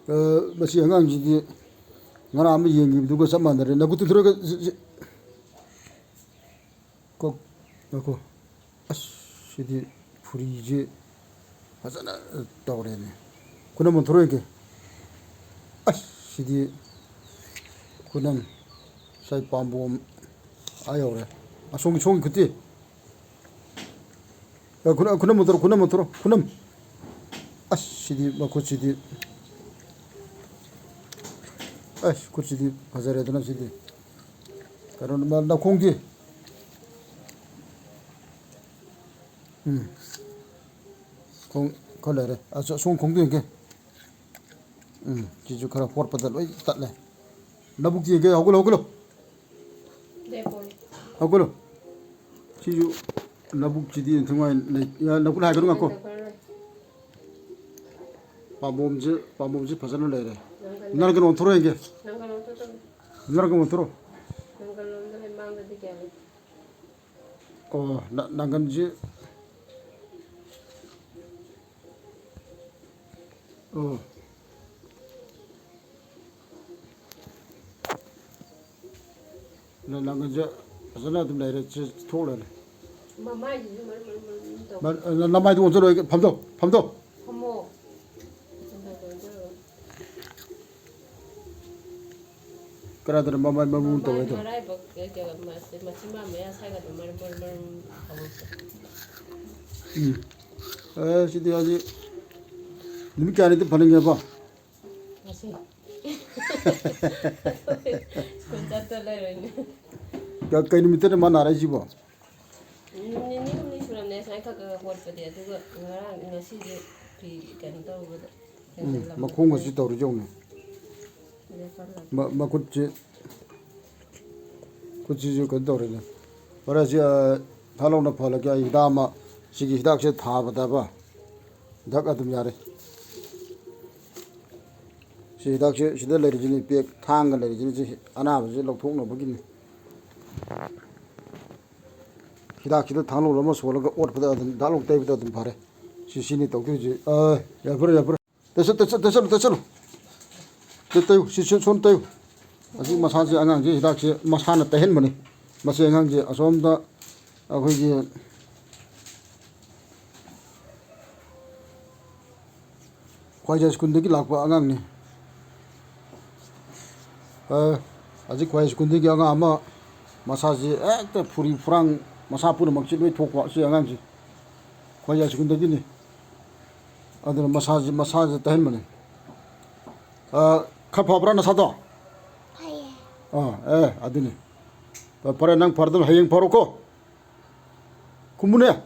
마시 영양지디 나라 아무 얘기 누가 잡만들어 나부터 들어가 꼭 나고 아시디 프리지 하잖아 떠오르네 그러면 들어야게 아시디 그럼 사이 밤봄 아요래 아 송이 그때 야 그럼 들어 그럼 아시디 뭐 고치디 아이씨, 그렇지, 바자리에 드는 시디. 그러는 말나 공기. 컬러래. 아, 손 공기 이게. 지주 그라 포르파들 왜 땄래. 나북지 이게 하고로. 네, 보이. 하고로. 지주 나북지디 정말 야 나북을 하거든 갖고. 밤봄지 바자를 내래. 나는 그런 토로 이게. 나는 그런 토로. 나간지. 나간지. 바자나 좀 내래 토래. 나마이도 온저로 이게 밤도. 어머. 그라들 마마이 마무도 해도. 시디 아직 님께 안에도 반응 해봐. 그 밑에는 만 알아지 뭐. 막 공부 시도 그러죠 오늘. 막 그치 건도래네. 그래서 달로나 팔게 이다마 시기 히닥시 다 받아봐. 닭아도 야래. 시닥시 시들레리지니 백 탕가 레리지니 아나버지 lok통노 버기니. 히닥시도 탕로 넘어 소라가 옷보다 달록 때부터 좀 바래. 시신이 똑되지. 야 버려. 됐어. 됐다요. 시신 손 따요. 아직 마사지 안강지 히닥시 마사나 때hen머니. 마세 안강지 아솜다 아거기 과자스 군데기 락바 안강니. 아직 과자스 군데기 안강 아마 마사지 액때 풀랑 마사푸르 먹지로 톡과 시 안강지. 과자스 군데기니. 아들 마사지 때hen머니. 카파브라나 사도. 아드니. 바로 낭 파르들 하영 바로고. 군문에.